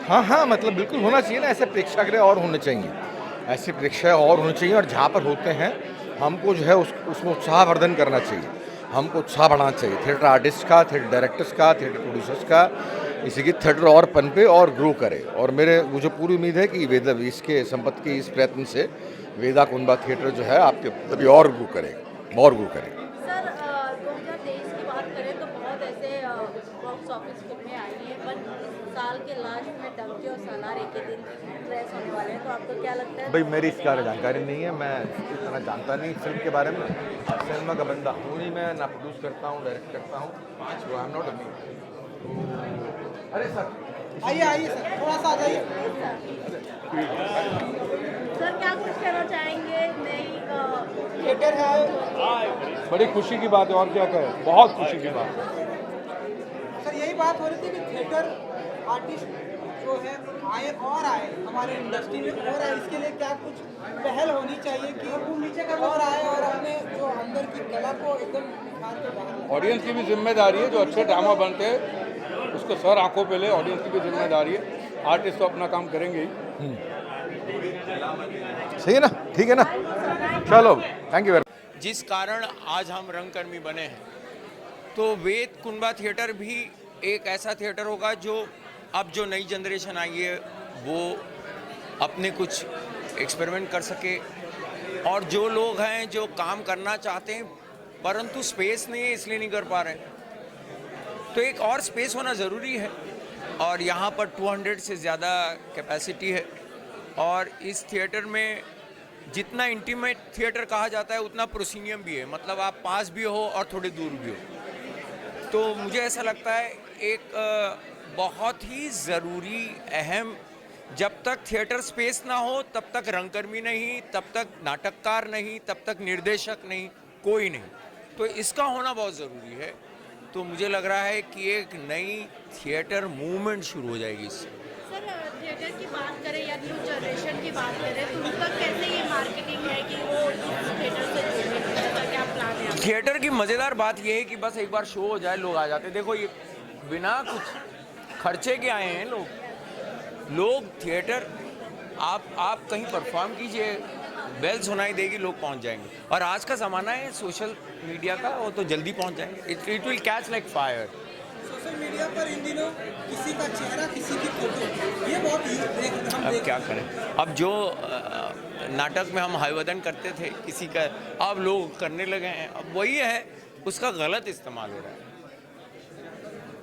हाँ, हाँ, मतलब बिल्कुल होना चाहिए ना, ऐसे प्रेक्षागृह और होने चाहिए। ऐसे प्रेक्षागृह और होने चाहिए और जहाँ पर होते हैं, हमको जो है उसमें उत्साहवर्धन करना चाहिए। हमको उत्साह बढ़ाना चाहिए, थिएटर आर्टिस्ट का, थिएटर डायरेक्टर्स का, थिएटर प्रोड्यूसर्स का, इसी की थिएटर और पनपे और ग्रो करे। और मुझे पूरी उम्मीद है कि इसके संपत्ति के इस प्रयत्न से वेदा कुंभा थिएटर जो है आपके अभी और ग्रो करेगा, और ग्रो करेगा। सर 2023 की बात करें तो बहुत ऐसे बॉक्स ऑफिस फिल्में आई हैं, पर इस साल के लास्ट में डंकी और सालार एक ही दिन रिलीज होने वाले हैं, तो आपको क्या लगता है? भाई मेरी इसके बारे में जानकारी नहीं है, मैं इतना जानता नहीं फिल्म के बारे में। सिनेमा का बंदा हूँ नहीं मैं, ना प्रोड्यूस करता हूँ, डायरेक्ट करता हूँ। सो आई एम नॉट अरे सर आइए आइए सर, थोड़ा सा आ जाइए। सर क्या कुछ कहना चाहेंगे? नई थिएटर है, बड़ी खुशी की बात है, और क्या कहें, बहुत खुशी की बात है। सर यही बात हो रही थी कि थिएटर आर्टिस्ट जो है आए हमारे इंडस्ट्री में और आए, इसके लिए क्या कुछ पहल होनी चाहिए कि और आए और अपने जो अंदर की कला को एकदम निखार के बाहर। ऑडियंस की भी जिम्मेदारी है, जो अच्छे ड्रामा बनते हैं उसको सर आंखों पे ले, ऑडियंस की भी जिम्मेदारी है। आर्टिस्ट तो अपना काम करेंगे ही। सही है ना, ठीक है ना, चलो थैंक यू वेरी। जिस कारण आज हम रंगकर्मी बने हैं, तो वेद कुंभा थिएटर भी एक ऐसा थिएटर होगा जो अब जो नई जनरेशन आई है वो अपने कुछ एक्सपेरिमेंट कर सके, और जो लोग हैं जो काम करना चाहते हैं परंतु स्पेस नहीं है इसलिए नहीं कर पा रहे हैं, तो एक और स्पेस होना ज़रूरी है। और यहाँ पर 200 से ज़्यादा कैपेसिटी है, और इस थिएटर में जितना इंटीमेट थिएटर कहा जाता है उतना प्रोसीनियम भी है, मतलब आप पास भी हो और थोड़े दूर भी हो। तो मुझे ऐसा लगता है एक बहुत ही ज़रूरी अहम, जब तक थिएटर स्पेस ना हो तब तक रंगकर्मी नहीं, तब तक नाटककार नहीं, तब तक निर्देशक नहीं, कोई नहीं। तो इसका होना बहुत ज़रूरी है। तो मुझे लग रहा है कि एक नई थिएटर मूवमेंट शुरू हो जाएगी इससे। सर थिएटर की बात करें या न्यू जनरेशन की बात करें तो उनका कैसे ये मार्केटिंग है कि वो इस थिएटर से जुड़े, उसका क्या प्लान है? थिएटर की मज़ेदार बात यह है कि बस एक बार शो हो जाए लोग आ जाते हैं। देखो ये बिना कुछ खर्चे के आए हैं लोग थिएटर, आप कहीं परफॉर्म कीजिए, बेल सुनाई देगी, लोग पहुंच जाएंगे। और आज का ज़माना है सोशल मीडिया का, वो तो जल्दी पहुंच जाएंगे। It will catch like fire. Social media पर इन दिनों किसी का चेहरा, किसी की फोटो, ये बहुत हम अब क्या करें, अब जो नाटक में हम हयवदन करते थे किसी का, अब लोग करने लगे हैं। अब वही है, उसका गलत इस्तेमाल हो रहा है,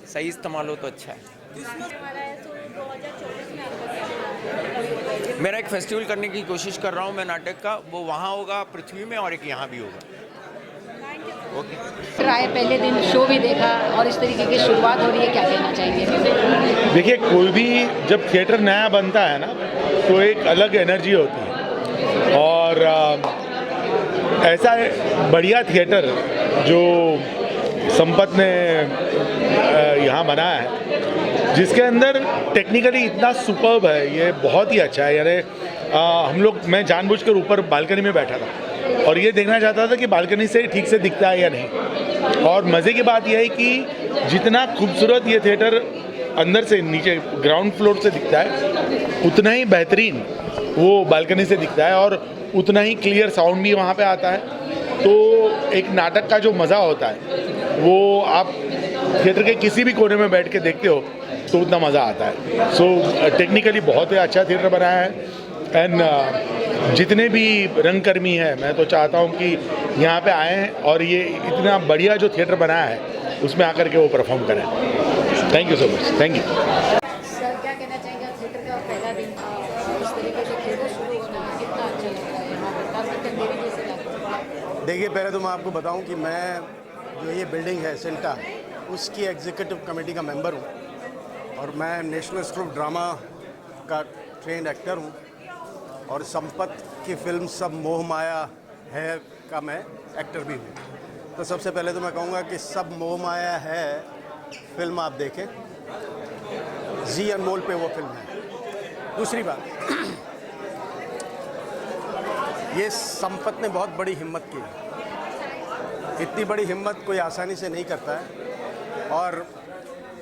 सही इस्तेमाल हो तो अच्छा है। हमारा है, तो 2024 में आपका क्या प्लान है? मेरा एक फेस्टिवल करने की कोशिश कर रहा हूँ मैं नाटक का, वो वहाँ होगा पृथ्वी में और एक यहाँ भी होगा। ओके। राय पहले दिन शो भी देखा और इस तरीके की शुरुआत हो रही है, क्या कहना चाहिए? देखिए, कोई भी जब थिएटर नया बनता है ना तो एक अलग एनर्जी होती है, और ऐसा बढ़िया थिएटर जो संपत ने यहाँ बनाया है, जिसके अंदर टेक्निकली इतना सुपर्ब है, ये बहुत ही अच्छा है। यानी मैं जानबूझकर ऊपर बालकनी में बैठा था और ये देखना चाहता था कि बालकनी से ठीक से दिखता है या नहीं। और मज़े की बात यह है कि जितना खूबसूरत ये थिएटर अंदर से नीचे ग्राउंड फ्लोर से दिखता है, उतना ही बेहतरीन वो बालकनी से दिखता है, और उतना ही क्लियर साउंड भी वहाँ पे आता है। तो एक नाटक का जो मज़ा होता है वो आप थिएटर के किसी भी कोने में बैठ के देखते हो तो उतना मज़ा आता है। सो टेक्निकली बहुत ही अच्छा थिएटर बनाया है। एंड जितने भी रंगकर्मी हैं, मैं तो चाहता हूँ कि यहाँ पे आएँ और ये इतना बढ़िया जो थिएटर बनाया है उसमें आकर के वो परफॉर्म करें। Thank you so much, thank you. Sir क्या कहना चाहेंगे, थिएटर का पहला दिन इस तरीके से थिएटर शुरू होना कितना अच्छा लगता है यहाँ पर, खासकर अंधेरी जैसे लगता है? देखिए, पहले तो मैं आपको बताऊं कि मैं जो ये बिल्डिंग है सेंटा, उसकी एग्जीक्यूटिव कमेटी का मेंबर हूं, और मैं नेशनल स्कूल ऑफ ड्रामा का ट्रेंड एक्टर हूं, और संपत की फिल्म सब मोह माया है का मैं एक्टर भी हूं। तो सबसे पहले तो मैं कहूँगा कि सब मोह माया है फिल्म आप देखें, जी अनमोल पे वो फिल्म है। दूसरी बात, ये संपत ने बहुत बड़ी हिम्मत की, इतनी बड़ी हिम्मत कोई आसानी से नहीं करता है। और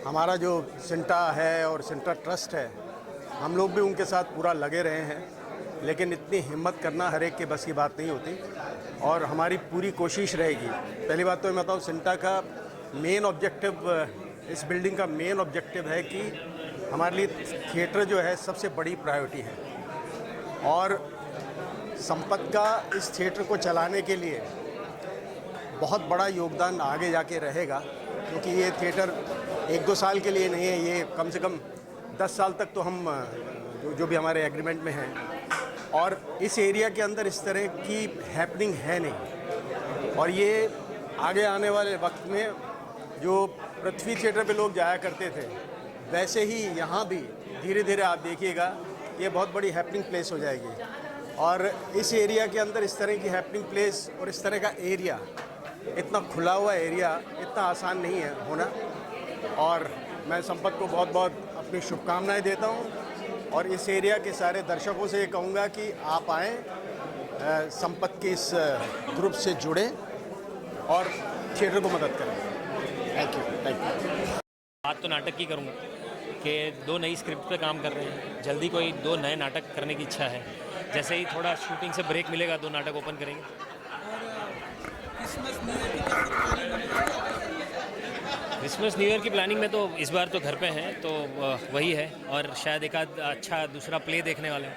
हमारा जो सिंटा है और सिंटा ट्रस्ट है, हम लोग भी उनके साथ पूरा लगे रहे हैं, लेकिन इतनी हिम्मत करना हर एक के बस की बात नहीं होती और हमारी पूरी कोशिश रहेगी। पहली बात तो मैं बताऊँ, सिंटा का मेन ऑब्जेक्टिव, इस बिल्डिंग का मेन ऑब्जेक्टिव है कि हमारे लिए थिएटर जो है सबसे बड़ी प्रायोरिटी है और संपत का इस थिएटर को चलाने के लिए बहुत बड़ा योगदान आगे जाके रहेगा, क्योंकि ये थिएटर 1-2 साल के लिए नहीं है, ये कम से कम 10 साल तक तो हम जो भी हमारे एग्रीमेंट में हैं, और इस एरिया के अंदर इस तरह की हैपनिंग है नहीं। और ये आगे आने वाले वक्त में जो पृथ्वी थिएटर पे लोग जाया करते थे, वैसे ही यहाँ भी धीरे धीरे आप देखिएगा ये बहुत बड़ी हैपनिंग प्लेस हो जाएगी। और इस एरिया के अंदर इस तरह की हैपनिंग प्लेस और इस तरह का एरिया, इतना खुला हुआ एरिया इतना आसान नहीं है होना। और मैं संपत को बहुत बहुत अपनी शुभकामनाएं देता हूं और इस एरिया के सारे दर्शकों से ये कहूँगा कि आप आएँ, संपत के इस ग्रुप से जुड़ें और थिएटर को मदद करें। Thank you. बात तो नाटक की करूँगा कि 2 नई स्क्रिप्ट पे काम कर रहे हैं, जल्दी कोई 2 नए नाटक करने की इच्छा है। जैसे ही थोड़ा शूटिंग से ब्रेक मिलेगा 2 नाटक ओपन करेंगे। क्रिसमस न्यू ईयर की प्लानिंग में तो इस बार तो घर पे हैं, तो वही है, और शायद एक आध अच्छा दूसरा प्ले देखने वाले हैं।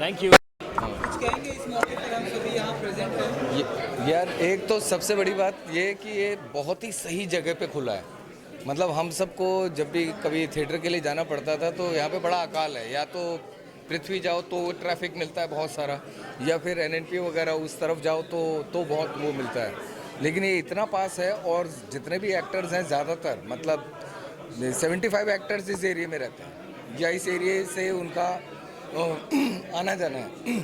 Thank you. कुछ कहेंगे इस मौके पर, हम सभी यहाँ प्रेजेंट हैं। यार एक तो सबसे बड़ी बात ये है कि ये बहुत ही सही जगह पे खुला है। मतलब हम सबको जब भी कभी थिएटर के लिए जाना पड़ता था तो यहाँ पे बड़ा अकाल है, या तो पृथ्वी जाओ तो ट्रैफिक मिलता है बहुत सारा, या फिर एनएनपी वगैरह उस तरफ जाओ तो बहुत वो मिलता है। लेकिन ये इतना पास है और जितने भी एक्टर्स हैं ज़्यादातर, मतलब 75 एक्टर्स इस एरिया में रहते हैं या इस एरिया से उनका आना जाना है।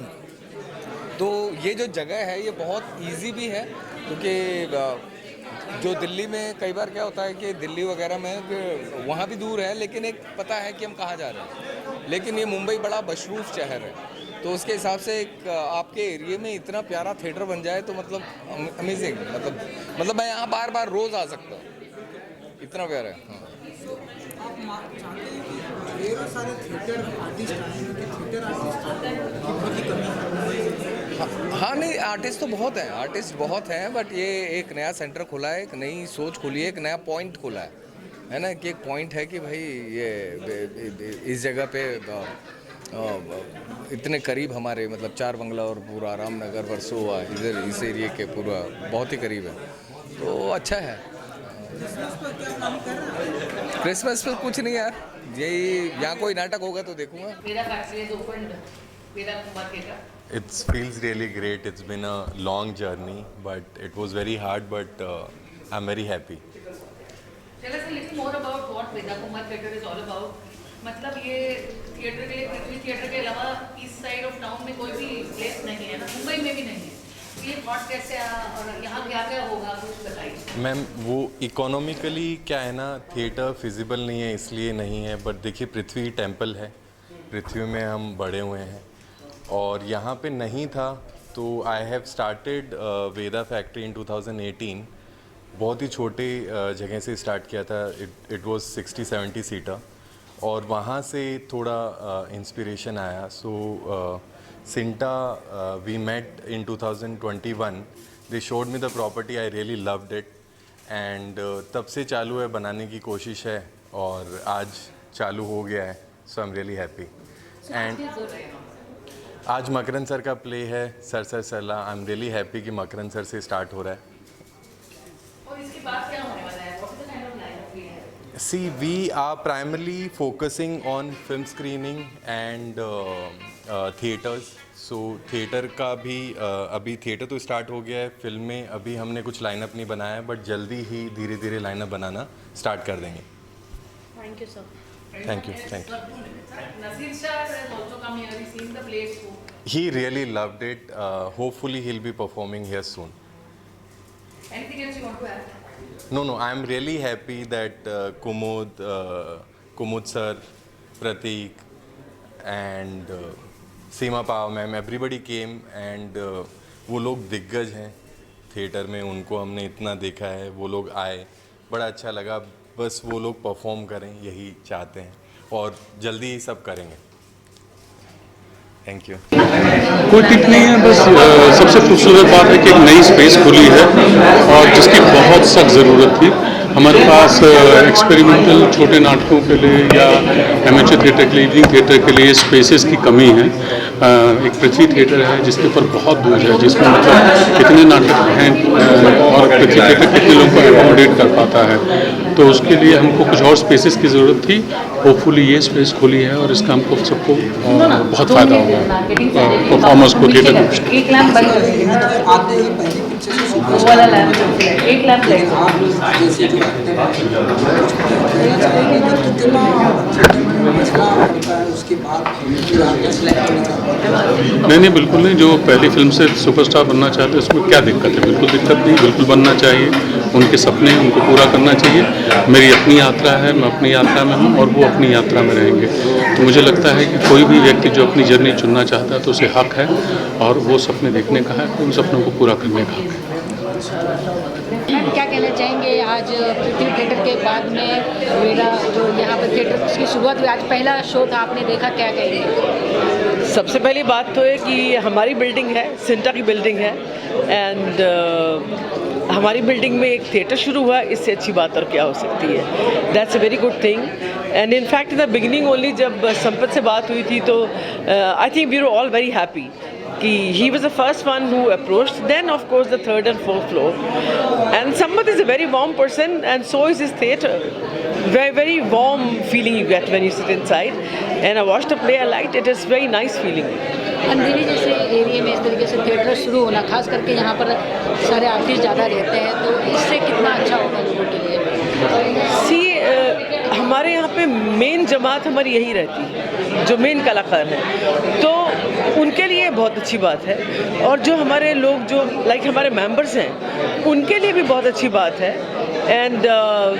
तो ये जो जगह है ये बहुत इजी भी है, क्योंकि जो दिल्ली में कई बार क्या होता है कि दिल्ली वगैरह में वहाँ भी दूर है लेकिन एक पता है कि हम कहाँ जा रहे हैं, लेकिन ये मुंबई बड़ा मशरूफ़ शहर है, तो उसके हिसाब से एक आपके एरिया में इतना प्यारा थिएटर बन जाए तो मतलब अमेजिंग। मतलब मैं यहाँ बार बार रोज़ आ सकता हूँ, इतना प्यारा है। हाँ। आप चाहते हैं कि ढेरों सारे थिएटर आर्टिस्ट आएंगे, कि थिएटर आर्टिस्ट की बहुत ही कमी है? हाँ नहीं, आर्टिस्ट तो बहुत हैं, आर्टिस्ट बहुत हैं, बट ये एक नया सेंटर खुला है, एक नई सोच खुली है, एक नया पॉइंट खुला है ना, कि एक पॉइंट है कि भाई ये इस जगह पे इतने करीब हमारे, मतलब 4 बंगला और पूरा रामनगर वर्सोवा इधर इस एरिया के पूरा बहुत ही करीब है, तो अच्छा है। क्रिसमस पर कुछ नहीं यार, यही यहाँ कोई नाटक होगा तो देखूंगा। It feels really great. It's been a long journey, but it was very hard, but I'm very happy. Tell us a little more about what Veda Kumar Theatre is all about. मतलब ये theatre के, पृथ्वी theatre के अलावा इस side of town में कोई भी place नहीं है ना, मुंबई में भी नहीं है। ये थॉट कैसे आया और यहाँ क्या क्या होगा कुछ बताइए। मैम वो इकोनॉमिकली क्या है ना, थिएटर फिजिबल नहीं है इसलिए नहीं है, बट देखिए पृथ्वी टेम्पल है, पृथ्वी में हम बड़े हुए हैं और यहाँ पे नहीं था, तो I have started Veda factory in 2018। बहुत ही छोटे जगह से स्टार्ट किया था, इट वाज 60-70 सीटर, और वहाँ से थोड़ा इंस्पिरेशन आया। So Sinta we met in 2021, they showed me the property, I really loved it, and तब से चालू है, बनाने की कोशिश है और आज चालू हो गया है, so I am really happy. And आज मकरन सर का प्ले है, sir sir Sarla. I am really happy कि मकरन सर से स्टार्ट हो रहा है। और इसके बाद क्या होने वाला है? What is the kind of lineup we have? See, we are primarily focusing on film screening and theatres. So theatre का भी अभी थिएटर तो स्टार्ट हो गया है, फिल्म में अभी हमने कुछ लाइनअप नहीं बनाया है, बट जल्दी ही धीरे धीरे लाइनअप बनाना स्टार्ट कर देंगे। Thank you sir. Thank you, thank you. Nasir Shah has also come here. He's seen the place too. He really loved it. Hopefully he'll be performing here soon. Anything else you want to add? No, I'm really happy that Kumud sir, Pratik, and Seema Pao ma'am, everybody came, and वो लोग दिग्गज हैं theatre में, उनको हमने इतना देखा है, वो लोग आए, बड़ा अच्छा लगा। बस वो लोग परफॉर्म करें, यही चाहते हैं, और जल्दी ही सब करेंगे। Thank you. कोई टिप नहीं है, बस सबसे खूबसूरत बात है कि एक नई स्पेस खुली है और जिसकी बहुत सख्त ज़रूरत थी। हमारे पास एक्सपेरिमेंटल छोटे नाटकों के लिए या एमेचर थिएटर के लिए, इवनिंग थिएटर के लिए स्पेसेस की कमी है। एक पृथ्वी थिएटर है जिसके ऊपर बहुत बोझ है, जिसमें मतलब कितने नाटक हैं और पृथ्वी थिएटर कितने लोगों को एकोमोडेट कर पाता है। तो उसके लिए हमको कुछ और स्पेसेस की ज़रूरत थी। होपफुली ये स्पेस खुली है और इसका हमको सबको बहुत फ़ायदा होगा, परफॉर्मर्स को, थिएटर को। एक लैंप बंद कर दीजिए, आते ही पहले पिक्चर से शुरू वो वाला लैंप, एक लैंप लाइट। जैसे जो एक्टर है कितना मसला होता है उसके बाद फिर आगे सिलेक्ट करना। नहीं, बिल्कुल नहीं। जो पहली फिल्म से सुपरस्टार बनना चाहते हैं उसमें क्या दिक्कत है? बिल्कुल दिक्कत नहीं, बिल्कुल बनना चाहिए। उनके सपने उनको पूरा करना चाहिए। मेरी अपनी यात्रा है, मैं अपनी यात्रा में हूँ और वो अपनी यात्रा में रहेंगे। तो मुझे लगता है कि कोई भी व्यक्ति जो अपनी जर्नी चुनना चाहता है तो उसे हक है और वो सपने देखने का है, उन सपनों को पूरा करने का हक है। क्या कहना चाहेंगे आज पृथ्वी थिएटर के बाद में मेरा जो यहाँ पर थिएटर की शुरुआत हुई, आज पहला शो था, आपने देखा, क्या कहेंगे? सबसे पहली बात तो है कि हमारी बिल्डिंग है, सिंटा की बिल्डिंग है एंड हमारी बिल्डिंग में एक थिएटर शुरू हुआ, इससे अच्छी बात और क्या हो सकती है। That's a very good thing and in fact in the beginning only जब संपत से बात हुई थी तो I think we are all very happy कि he was the first one who approached, then of course the third and fourth floor, and Sampath is a very warm person and so is his theatre. Very, very warm feeling you get when you sit inside, and I watched the play, I liked it, it's very nice feeling. अंधेरी जैसे area में इस तरीके से theatre शुरू होना, खास करके यहाँ पर सारे आर्टिस्ट ज़्यादा रहते हैं, तो इससे कितना अच्छा होगा लोगों के लिए? हमारे यहाँ पे मेन जमात हमारी यही रहती है, जो मेन कलाकार हैं, तो उनके लिए बहुत अच्छी बात है। और जो हमारे लोग जो हमारे मेंबर्स हैं, उनके लिए भी बहुत अच्छी बात है। And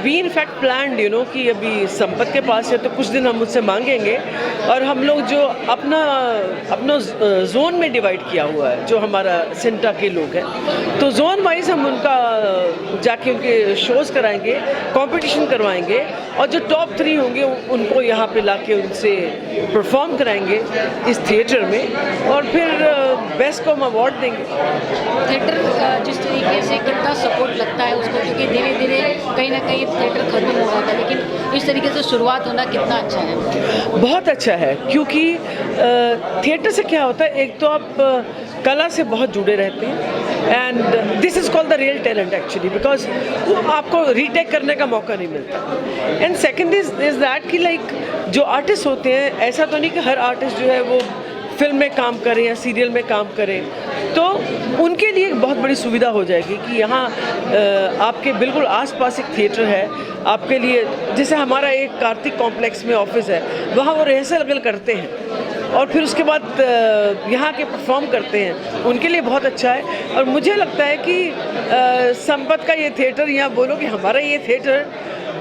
we in fact planned कि अभी संपत के पास है तो कुछ दिन हम उससे मांगेंगे और हम लोग जो अपना जोन में डिवाइड किया हुआ है, जो हमारा सिंटा के लोग हैं, तो जोन वाइज हम उनका जाके उनके शोज़ कराएंगे, कंपटीशन करवाएंगे और जो टॉप 3 होंगे उनको यहाँ पे लाके उनसे परफॉर्म कराएंगे इस थिएटर में और फिर बेस्ट को हम अवार्ड देंगे। थिएटर जिस तरीके से कितना सपोर्ट लगता है उसको, क्योंकि धीरे धीरे कहीं ना कहीं थिएटर खत्म हो रहा था, लेकिन इस तरीके से शुरुआत होना कितना अच्छा है? बहुत अच्छा है, क्योंकि थिएटर से क्या होता है, एक तो आप कला से बहुत जुड़े रहते हैं and this is called the real talent actually, because आपको रीटेक करने का मौका नहीं मिलता। एंड सेकेंड इज दैट कि लाइक जो आर्टिस्ट होते हैं, ऐसा तो नहीं कि हर आर्टिस्ट जो है वो फिल्म में काम करें या सीरियल में काम करें, तो उनके लिए एक बहुत बड़ी सुविधा हो जाएगी कि यहाँ आपके बिल्कुल आसपास एक थिएटर है आपके लिए। जैसे हमारा एक कार्तिक कॉम्प्लेक्स में ऑफिस है, वहाँ वो रिहर्सल अगल करते हैं और फिर उसके बाद यहाँ के परफॉर्म करते हैं, उनके लिए बहुत अच्छा है। और मुझे लगता है कि संपत का ये थिएटर, यहाँ बोलो कि हमारा ये थिएटर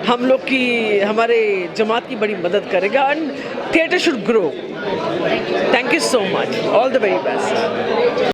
हम लोग की, हमारे जमात की बड़ी मदद करेगा and theatre should grow. Thank you so much, all the very best.